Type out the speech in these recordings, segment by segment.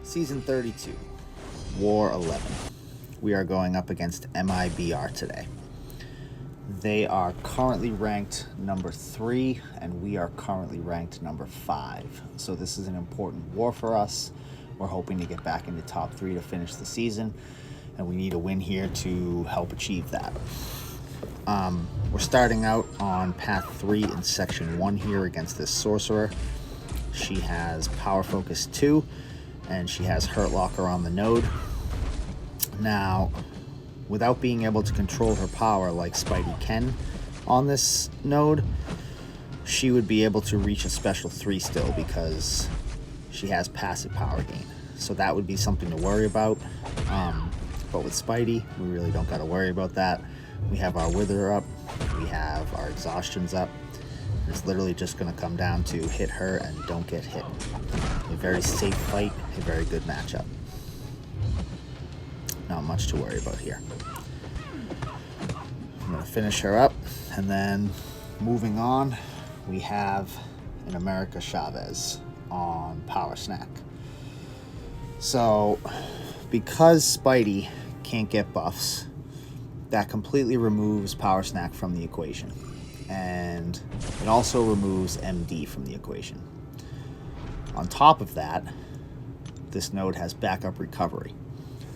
Season 32, War 11. We are going up against MIBR today. They are currently ranked number 3, and we are currently ranked number 5. So this is an important war for us. We're hoping to get back into top 3 to finish the season, and we need a win here to help achieve that. We're starting out on path 3 in section 1 here against this sorcerer. She has power focus 2, and she has hurt locker on the node. Now, without being able to control her power like Spidey can on this node, she would be able to reach a special 3 still because she has passive power gain. So that would be something to worry about. But with Spidey, we really don't got to worry about that. We have our Wither up, we have our exhaustions up. It's literally just going to come down to hit her and don't get hit. A very safe fight, a very good matchup. Not much to worry about here. I'm going to finish her up, and then moving on, we have an Kinetic Chavez on Powersnack. So, because Spidey can't get buffs, that completely removes Powersnack from the equation. And it also removes MD from the equation. On top of that, this node has backup recovery.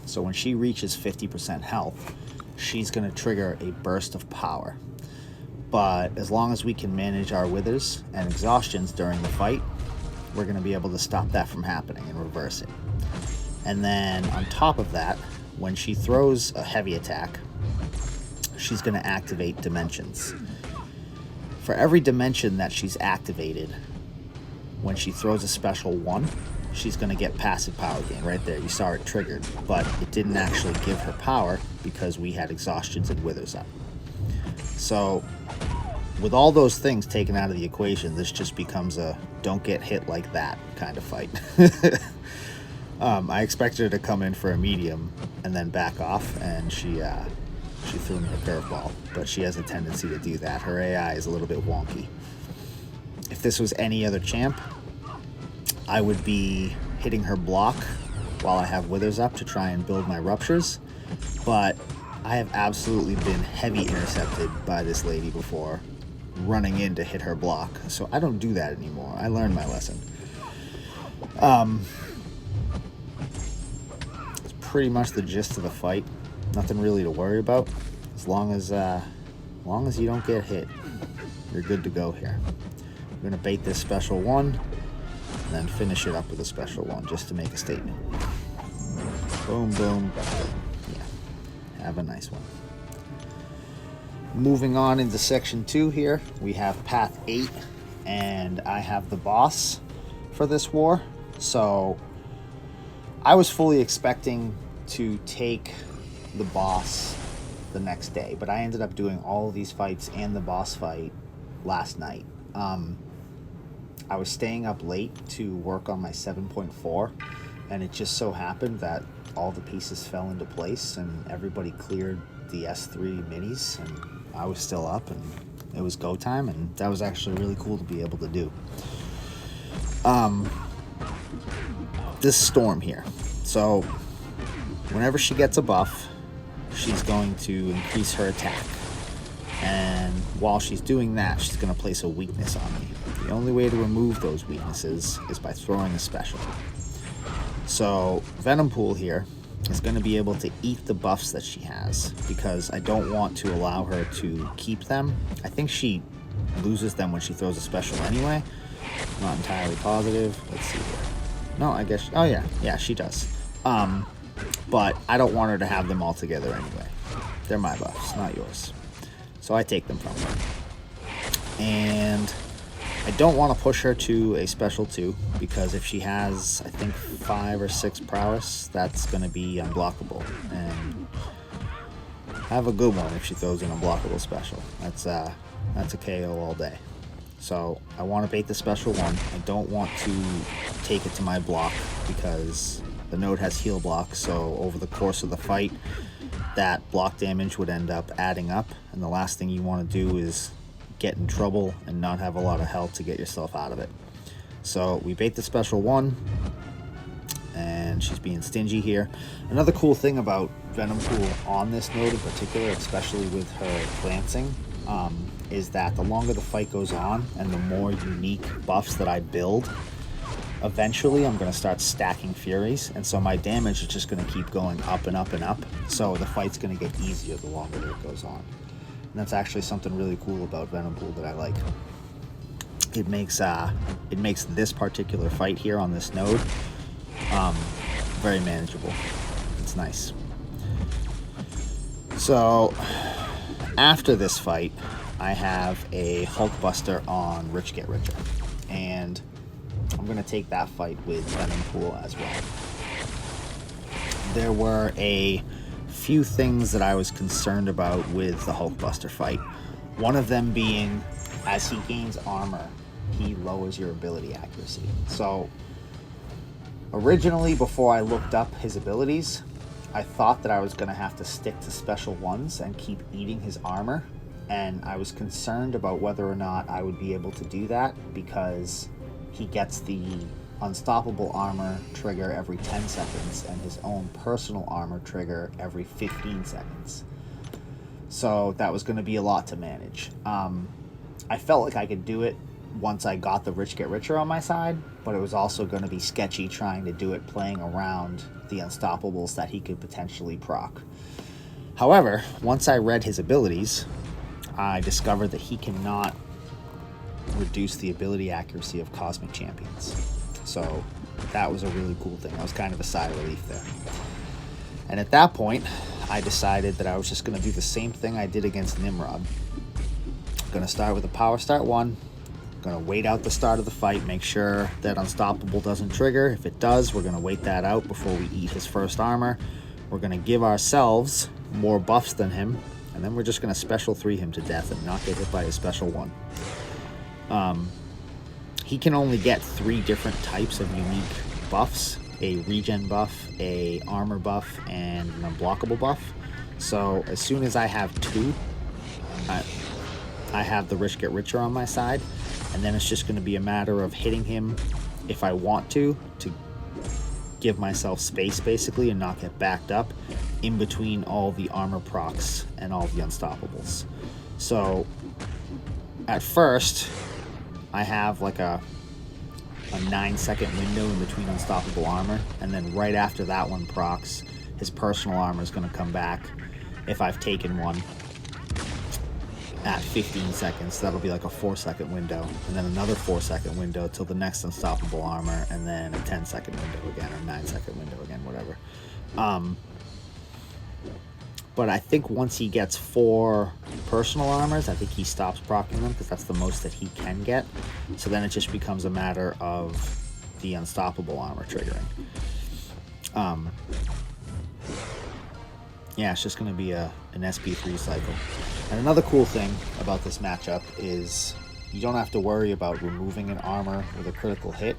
So when she reaches 50% health, she's going to trigger a burst of power. But as long as we can manage our withers and exhaustions during the fight, we're going to be able to stop that from happening and reverse it. And then on top of that, when she throws a heavy attack, she's going to activate dimensions. For every dimension that she's activated, when she throws a special 1, she's going to get passive power gain. Right there, you saw it triggered, but it didn't actually give her power because we had exhaustions and withers up. So with all those things taken out of the equation, this just becomes a don't get hit like that kind of fight. I expected her to come in for a medium and then back off, and she threw me a curveball, but she has a tendency to do that. Her AI is a little bit wonky. If this was any other champ, I would be hitting her block while I have withers up to try and build my ruptures, but I have absolutely been heavy intercepted by this lady before, running in to hit her block, so I don't do that anymore. I learned my lesson. It's pretty much the gist of the fight. Nothing really to worry about. As long as you don't get hit, you're good to go here. We're gonna bait this special 1, and then finish it up with a special 1 just to make a statement. Boom, boom, boom. Yeah, have a nice one. Moving on into section 2 here, we have path 8, and I have the boss for this war. So I was fully expecting to take the boss the next day, but I ended up doing all of these fights and the boss fight last night. I was staying up late to work on my 7.4, and it just so happened that all the pieces fell into place and everybody cleared the S3 minis, and I was still up, and it was go time, and that was actually really cool to be able to do. This storm here, so whenever she gets a buff, she's going to increase her attack, and while she's doing that, she's going to place a weakness on me. The only way to remove those weaknesses is by throwing a special. So Venom Pool here is going to be able to eat the buffs that she has, because I don't want to allow her to keep them. I think she loses them when she throws a special anyway. Not entirely positive. Let's see here. No, I guess, oh yeah, she does. But I don't want her to have them all together anyway. They're my buffs, not yours. So I take them from her. And I don't want to push her to a special 2, because if she has, I think, 5 or 6 prowess, that's going to be unblockable. And have a good one if she throws an unblockable special. That's a KO all day. So I want to bait the special 1. I don't want to take it to my block because the node has heal block, so over the course of the fight, that block damage would end up adding up, and the last thing you want to do is get in trouble and not have a lot of health to get yourself out of it. So we bait the special 1, and she's being stingy here. Another cool thing about Venompool on this node in particular, especially with her glancing, is that the longer the fight goes on and the more unique buffs that I build, eventually I'm going to start stacking Furies, and so my damage is just going to keep going up and up and up, so the fight's going to get easier the longer that it goes on. And that's actually something really cool about Venompool that I like. It makes this particular fight here on this node very manageable. It's nice. So after this fight, I have a Hulkbuster on Rich Get Richer, and I'm going to take that fight with Venompool as well. There were a few things that I was concerned about with the Hulkbuster fight. One of them being, as he gains armor, he lowers your ability accuracy. So originally, before I looked up his abilities, I thought that I was going to have to stick to special ones and keep eating his armor, and I was concerned about whether or not I would be able to do that, because he gets the unstoppable armor trigger every 10 seconds and his own personal armor trigger every 15 seconds. So that was going to be a lot to manage. I felt like I could do it once I got the Rich Get Richer on my side, but it was also going to be sketchy trying to do it playing around the unstoppables that he could potentially proc. However, once I read his abilities, I discovered that he cannot reduce the ability accuracy of Cosmic Champions. So that was a really cool thing. That was kind of a sigh of relief there. And at that point, I decided that I was just going to do the same thing I did against Nimrod. I'm going to start with a Power Start 1. Going to wait out the start of the fight, make sure that Unstoppable doesn't trigger. If it does, we're going to wait that out before we eat his first armor. We're going to give ourselves more buffs than him, and then we're just going to special 3 him to death and not get hit by his special 1. He can only get 3 different types of unique buffs: a regen buff, a armor buff, and an unblockable buff. So as soon as I have 2, I have the Rich Get Richer on my side, and then it's just going to be a matter of hitting him if I want to give myself space basically and not get backed up in between all the armor procs and all the unstoppables. So at first I have like a 9-second window in between unstoppable armor, and then right after that one procs, his personal armor is going to come back if I've taken one at 15 seconds. That'll be like a 4-second window, and then another 4-second window till the next unstoppable armor, and then a 10-second window again, or 9-second window again, whatever. But I think once he gets 4 personal armors, I think he stops proccing them, because that's the most that he can get. So then it just becomes a matter of the unstoppable armor triggering. Yeah, it's just going to be an SP3 cycle. And another cool thing about this matchup is you don't have to worry about removing an armor with a critical hit.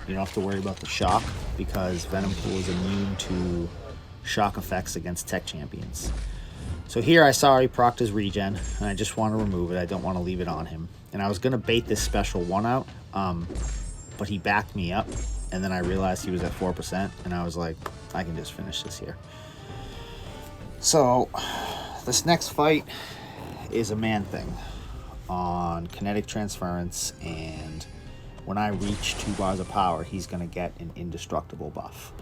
You don't have to worry about the shock, because Venompool is immune to shock effects against tech champions. So here I saw he procced his regen, and I just want to remove it. I don't want to leave it on him. And I was going to bait this special 1 out, but he backed me up, and then I realized he was at 4%, and I was like, I can just finish this here. So this next fight is a Man-Thing on kinetic transference, and when I reach 2 bars of power, he's going to get an indestructible buff.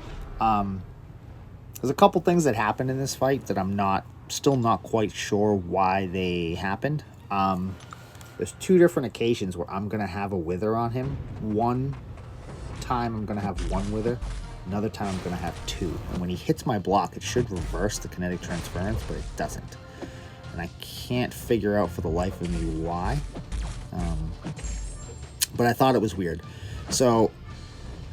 There's a couple things that happened in this fight that I'm still not quite sure why they happened. There's 2 different occasions where I'm going to have a wither on him. One time I'm going to have 1 wither. Another time I'm going to have 2. And when he hits my block, it should reverse the kinetic transference, but it doesn't. And I can't figure out for the life of me why. But I thought it was weird. So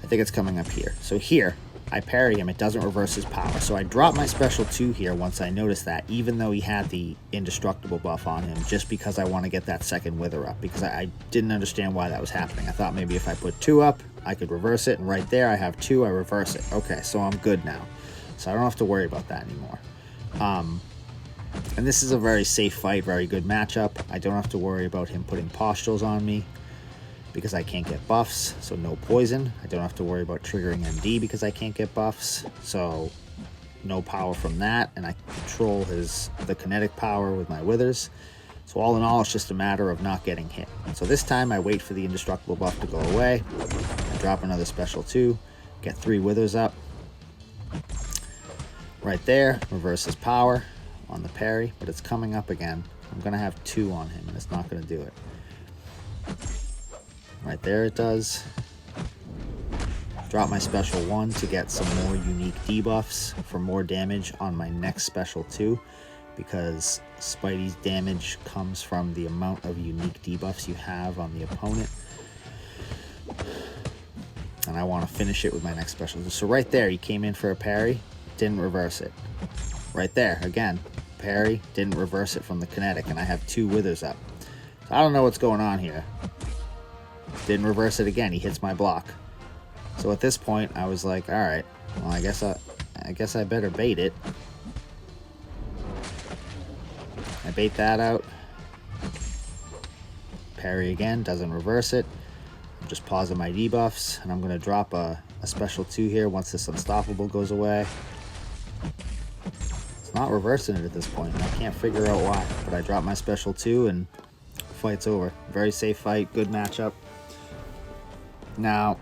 I think it's coming up here. So here, I parry him, it doesn't reverse his power. So I drop my special 2 here once I noticed that, even though he had the indestructible buff on him, just because I want to get that second wither up, because I didn't understand why that was happening. I thought maybe if I put 2 up, I could reverse it, and right there I have 2, I reverse it. Okay, so I'm good now. So I don't have to worry about that anymore. And this is a very safe fight, very good matchup. I don't have to worry about him putting postules on me. because I can't get buffs, so no poison. I don't have to worry about triggering MD because I can't get buffs, so no power from that, and I control the kinetic power with my withers. So all in all, it's just a matter of not getting hit. So this time I wait for the indestructible buff to go away. I drop another special 2, get 3 withers up. Right there, reverses power on the parry, but it's coming up again. I'm gonna have 2 on him and it's not gonna do it. Right there it does. Drop my special 1 to get some more unique debuffs for more damage on my next special 2, because Spidey's damage comes from the amount of unique debuffs you have on the opponent. And I want to finish it with my next special. So right there, he came in for a parry, didn't reverse it. Right there, again, parry, didn't reverse it from the kinetic, and I have 2 withers up. So I don't know what's going on here. Didn't reverse it again, he hits my block. So at this point, I was like, all right, well, I guess I better bait it. I bait that out. Parry again, doesn't reverse it. I'm just pausing my debuffs, and I'm going to drop a special 2 here once this unstoppable goes away. It's not reversing it at this point, and I can't figure out why. But I drop my special 2, and fight's over. Very safe fight, good matchup. Now,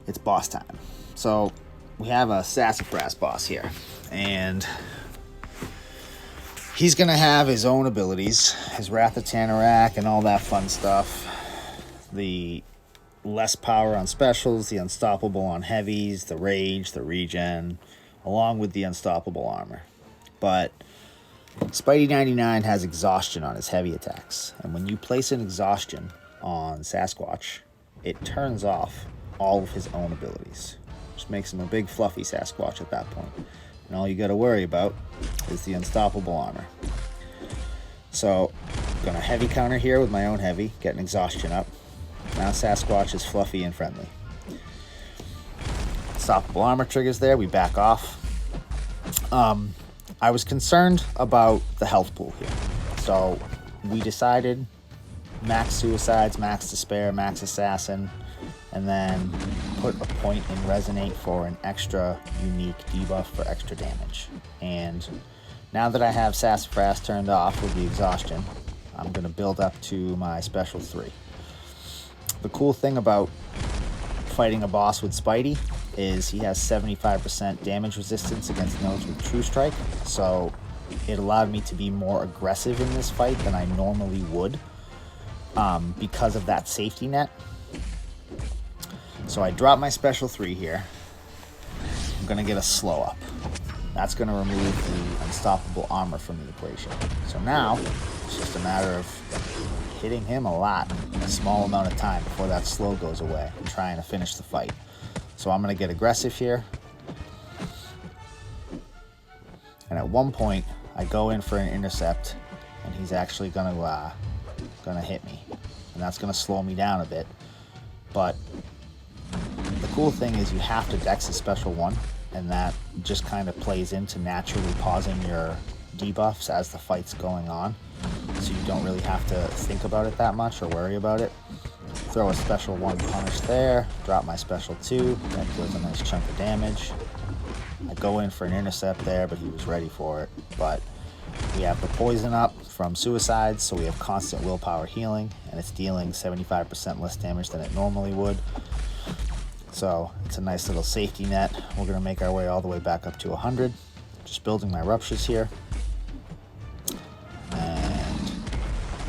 it's boss time. So we have a Sassafras boss here, and he's gonna have his own abilities, his Wrath of Tanarak and all that fun stuff. The less power on specials, the unstoppable on heavies, the rage, the regen, along with the unstoppable armor. But Spidey 99 has exhaustion on his heavy attacks, and when you place an exhaustion on Sasquatch, it turns off all of his own abilities. Just makes him a big fluffy Sasquatch at that point. And all you got to worry about is the unstoppable armor. So I'm gonna heavy counter here with my own heavy, get an exhaustion up. Now Sasquatch is fluffy and friendly. Unstoppable armor triggers there, we back off. I was concerned about the health pool here. So we decided max suicides, max despair, max assassin, and then put a point in resonate for an extra unique debuff for extra damage. And now that I have Sassafras turned off with the exhaustion, I'm going to build up to my special 3. The cool thing about fighting a boss with Spidey is he has 75% damage resistance against nodes with True Strike, so it allowed me to be more aggressive in this fight than I normally would because of that safety net. So I drop my special 3 here. I'm going to get a slow up. That's going to remove the unstoppable armor from the equation. So now it's just a matter of hitting him a lot in a small amount of time before that slow goes away and trying to finish the fight. So I'm going to get aggressive here. And at one point, I go in for an intercept, and he's actually going to hit me. And that's going to slow me down a bit. But the cool thing is you have to dex a special 1, and that just kind of plays into naturally pausing your debuffs as the fight's going on, so you don't really have to think about it that much or worry about it. Throw a special 1 punish there, drop my special 2, that deals a nice chunk of damage. I go in for an intercept there, but he was ready for it. But we have the poison up from suicides, so we have constant willpower healing, and it's dealing 75% less damage than it normally would. So it's a nice little safety net. We're going to make our way all the way back up to 100. Just building my ruptures here. And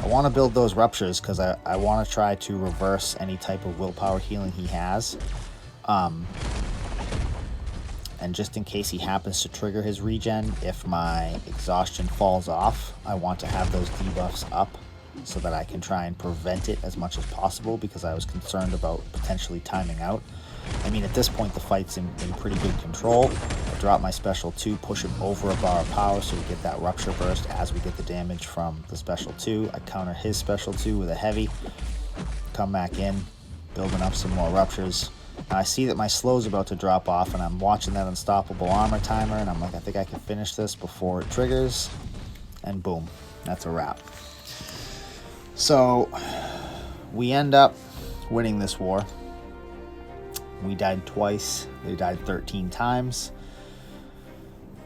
I want to build those ruptures because I want to try to reverse any type of willpower healing he has. And just in case he happens to trigger his regen, if my exhaustion falls off, I want to have those debuffs up so that I can try and prevent it as much as possible, because I was concerned about potentially timing out. I mean, at this point, the fight's in pretty good control. I drop my special 2, push him over a bar of power so we get that rupture burst as we get the damage from the special 2. I counter his special 2 with a heavy, come back in, building up some more ruptures. Now I see that my slow's about to drop off, and I'm watching that unstoppable armor timer, and I'm like, I think I can finish this before it triggers, and boom, that's a wrap. So we end up winning this war. We died twice. They died 13 times.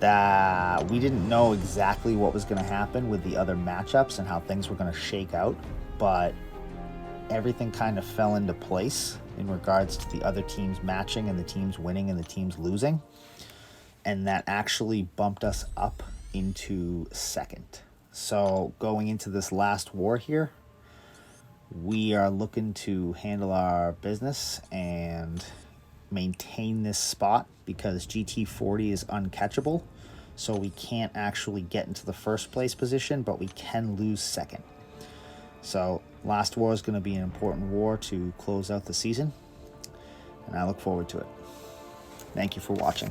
That we didn't know exactly what was going to happen with the other matchups and how things were going to shake out, but everything kind of fell into place in regards to the other teams matching and the teams winning and the teams losing. And that actually bumped us up into second. So going into this last war here, we are looking to handle our business and maintain this spot because GT40 is uncatchable. So we can't actually get into the first place position, but we can lose second. So last war is going to be an important war to close out the season, and I look forward to it. Thank you for watching.